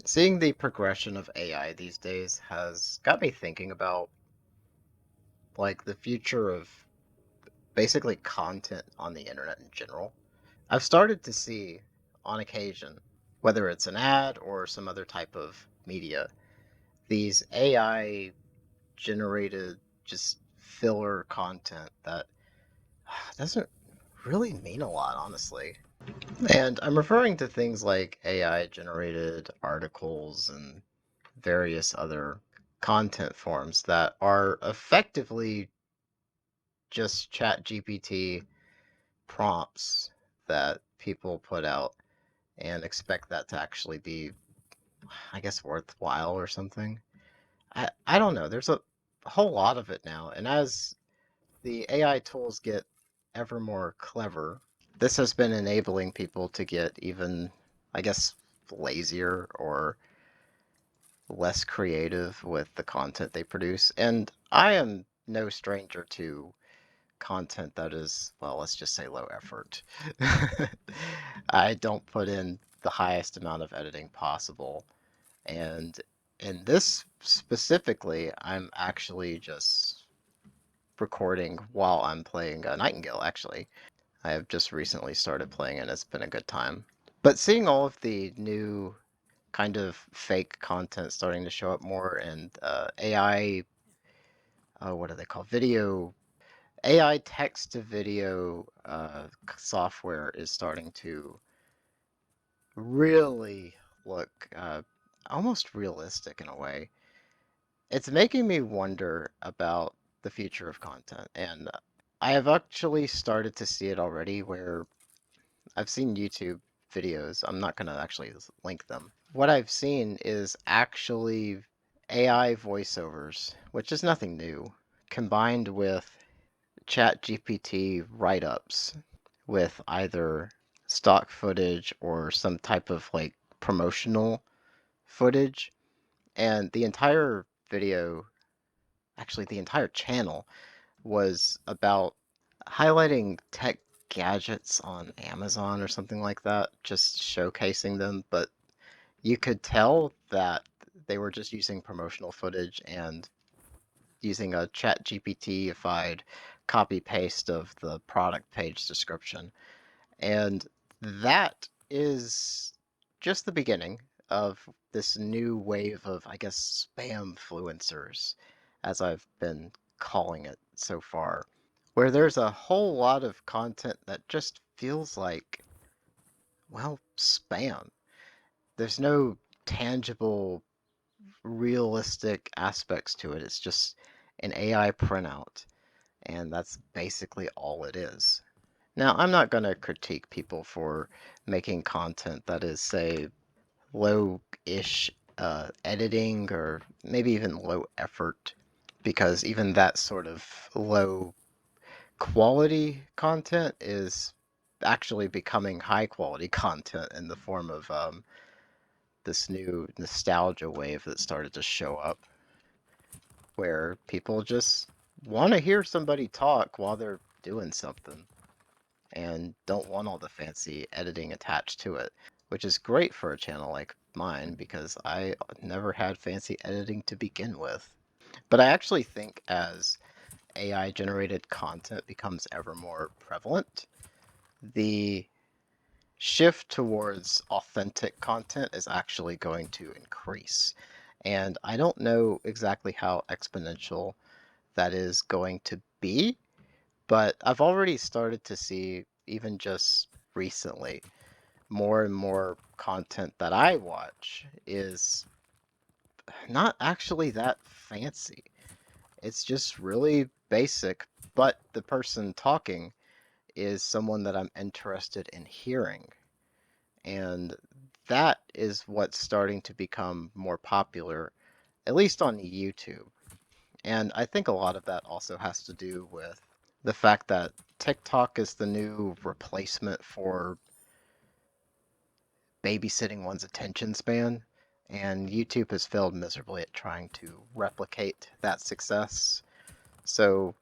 Seeing the progression of AI these days has got me thinking about the future of basically content on the internet in general. I've started to see on occasion, whether it's an ad or some other type of media, these AI generated just filler content that doesn't really mean a lot, honestly. And I'm referring to things like AI generated articles and various other content forms that are effectively just chat GPT prompts that people put out and expect that to actually be, I guess, worthwhile or something. I don't know. There's a whole lot of it now. And as the AI tools get ever more clever, this has been enabling people to get even, I guess, lazier or less creative with the content they produce. And I am no stranger to content that is, well, let's just say low effort. I don't put in the highest amount of editing possible. And in this specifically, I'm actually just recording while I'm playing Nightingale, actually. I have just recently started playing and it's been a good time. But seeing all of the new kind of fake content starting to show up more and AI, what do they call video AI text to video software is starting to really look almost realistic in a way. It's making me wonder about the future of content, and I have actually started to see it already where I've seen YouTube videos. I'm not going to actually link them. What I've seen is actually AI voiceovers, which is nothing new, combined with Chat GPT write-ups with either stock footage or some type of promotional footage. And the entire video, actually the entire channel, was about highlighting tech gadgets on Amazon or something like that, just showcasing them. But you could tell that they were just using promotional footage and using a chat GPT-ified copy paste of the product page description. And that is just the beginning of this new wave of, I guess, spamfluencers, as I've been calling it so far, where there's a whole lot of content that just feels like, well, spam. There's no tangible, realistic aspects to it. It's just an AI printout, and that's basically all it is. Now, I'm not going to critique people for making content that is, say, low-ish editing or maybe even low effort, because even that sort of low quality content is actually becoming high quality content in the form of this new nostalgia wave that started to show up, where people just want to hear somebody talk while they're doing something and don't want all the fancy editing attached to it, which is great for a channel like mine because I never had fancy editing to begin with. But I actually think as AI generated content becomes ever more prevalent, the shift towards authentic content is actually going to increase. And I don't know exactly how exponential that is going to be, but I've already started to see, even just recently, more and more content that I watch is not actually that fancy. It's just really basic, but the person talking is someone that I'm interested in hearing. And that is what's starting to become more popular, at least on YouTube. And I think a lot of that also has to do with the fact that TikTok is the new replacement for babysitting one's attention span, and YouTube has failed miserably at trying to replicate that success. So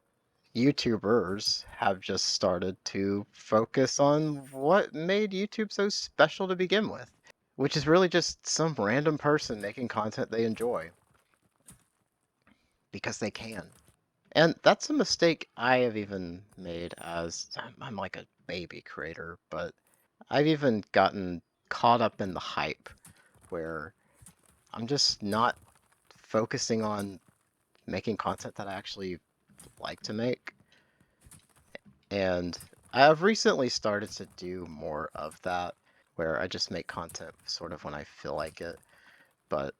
YouTubers have just started to focus on what made YouTube so special to begin with. which is really just some random person making content they enjoy because they can. And that's a mistake I have even made as I'm like a baby creator, but I've even gotten caught up in the hype where I'm just not focusing on making content that I actually like to make. And I've recently started to do more of that, where I just make content sort of when I feel like it. But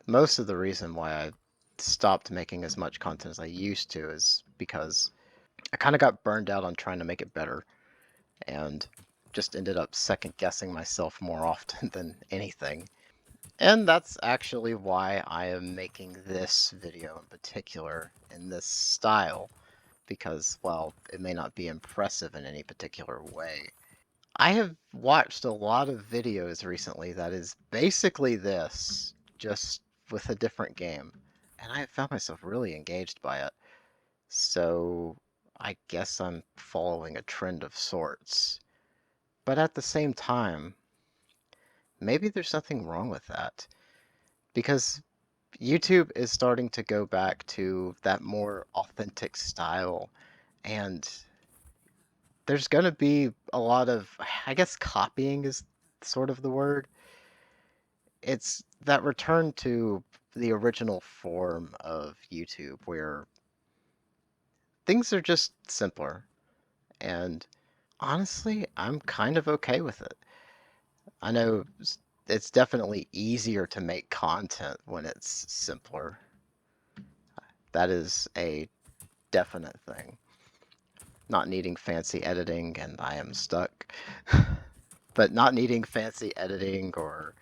most of the reason why I stopped making as much content as I used to is because I kind of got burned out on trying to make it better and just ended up second guessing myself more often than anything. And that's actually why I am making this video in particular in this style, because, well, it may not be impressive in any particular way. I have watched a lot of videos recently that is basically this, just with a different game, and I have found myself really engaged by it. So I guess I'm following a trend of sorts. But at the same time, maybe there's nothing wrong with that, because YouTube is starting to go back to that more authentic style, and there's going to be a lot of, I guess, copying is sort of the word. It's that return to the original form of YouTube where things are just simpler. And honestly, I'm kind of okay with it. I know it's definitely easier to make content when it's simpler. That is a definite thing. Not needing fancy editing, and I am stuck. But not needing fancy editing or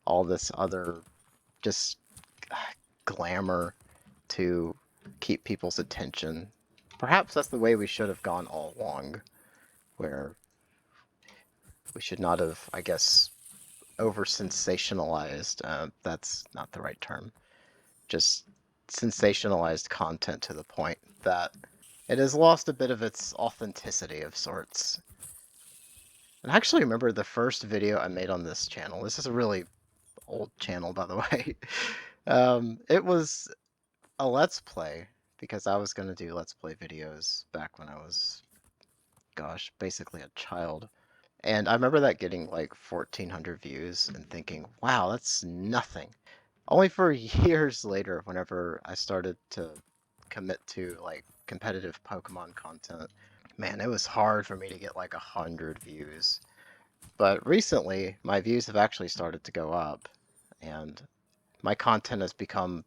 all this other just glamour to keep people's attention. Perhaps that's the way we should have gone all along, where we should not have, I guess, over sensationalized. That's not the right term. Just sensationalized content to the point that it has lost a bit of its authenticity of sorts. And I actually remember the first video I made on this channel. This is a really old channel, by the way. It was a Let's Play, because I was going to do Let's Play videos back when I was, gosh, basically a child. And I remember that getting like 1,400 views and thinking, wow, that's nothing. Only for years later, whenever I started to commit to like competitive Pokemon content, man, it was hard for me to get like 100 views. But recently, my views have actually started to go up, and my content has become,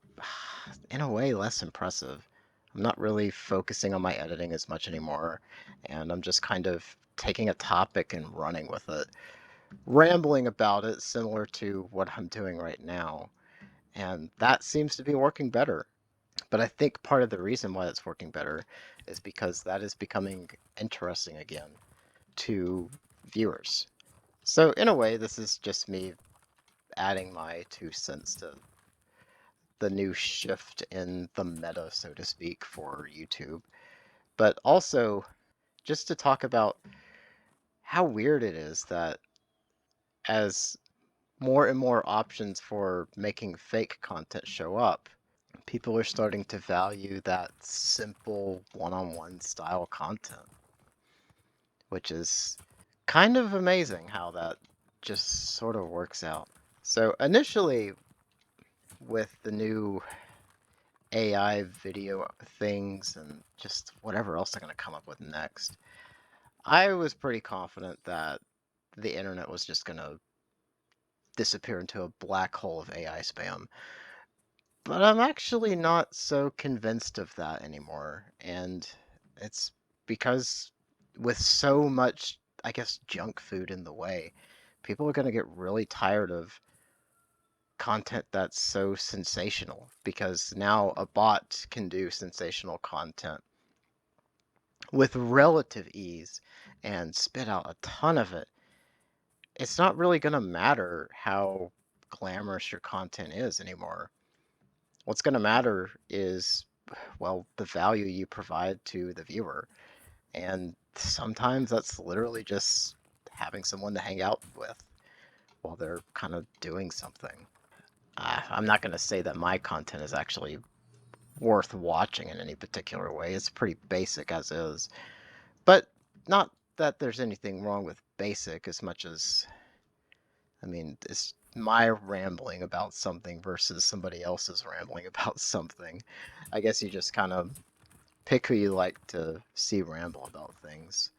in a way, less impressive. I'm not really focusing on my editing as much anymore, and I'm just kind of taking a topic and running with it, rambling about it, similar to what I'm doing right now. And that seems to be working better. But I think part of the reason why it's working better is because that is becoming interesting again to viewers. So, in a way, this is just me adding my 2 cents to the new shift in the meta, so to speak, for YouTube. But also, just to talk about how weird it is that as more and more options for making fake content show up, people are starting to value that simple one-on-one style content, which is kind of amazing how that just sort of works out. So initially, with the new AI video things and just whatever else they're going to come up with next, I was pretty confident that the internet was just going to disappear into a black hole of AI spam. But I'm actually not so convinced of that anymore. And it's because with so much, I guess, junk food in the way, people are going to get really tired of content that's so sensational, because now a bot can do sensational content with relative ease and spit out a ton of it. It's not really going to matter how glamorous your content is anymore. What's going to matter is, well, the value you provide to the viewer. And sometimes that's literally just having someone to hang out with. while they're kind of doing something. I'm not going to say that my content is actually worth watching in any particular way. It's pretty basic as is. But not that there's anything wrong with basic as much as, I mean, it's my rambling about something versus somebody else's rambling about something. I guess you just kind of pick who you like to see ramble about things.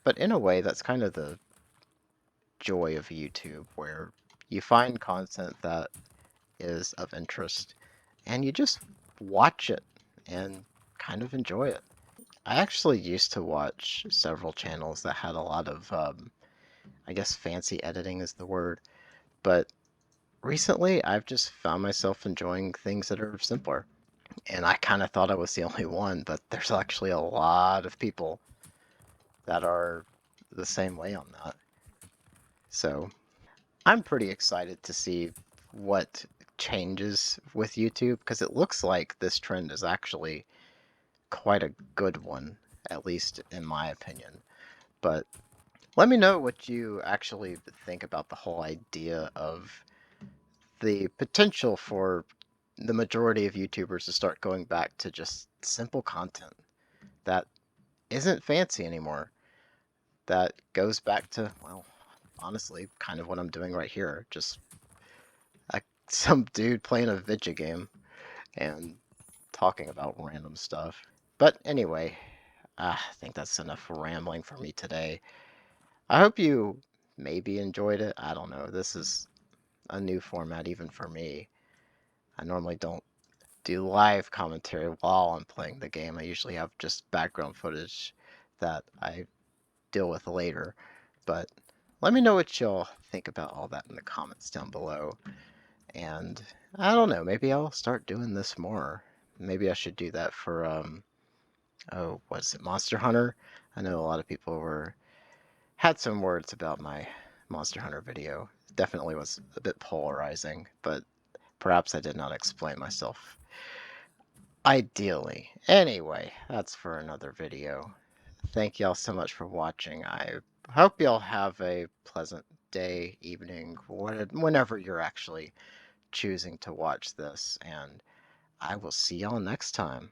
But in a way, that's kind of the joy of YouTube, where you find content that is of interest and you just watch it and kind of enjoy it. I actually used to watch several channels that had a lot of, I guess fancy editing is the word, but recently I've just found myself enjoying things that are simpler. And I kind of thought I was the only one, but there's actually a lot of people that are the same way on that. So I'm pretty excited to see what changes with YouTube because it looks like this trend is actually quite a good one, at least in my opinion. But let me know what you actually think about the whole idea of the potential for the majority of YouTubers to start going back to just simple content that isn't fancy anymore, that goes back to, well, honestly, kind of what I'm doing right here. Just some dude playing a video game and talking about random stuff. But anyway, I think that's enough rambling for me today. I hope you maybe enjoyed it. I don't know. This is a new format even for me. I normally don't do live commentary while I'm playing the game. I usually have just background footage that I deal with later. But let me know what y'all think about all that in the comments down below. And I don't know, maybe I'll start doing this more. Maybe I should do that for oh, what's it, Monster Hunter? I know a lot of people had some words about my Monster Hunter video. It definitely was a bit polarizing, but perhaps I did not explain myself ideally. Anyway, that's for another video. Thank y'all so much for watching. I hope y'all have a pleasant day, evening, whenever you're actually choosing to watch this, and I will see y'all next time.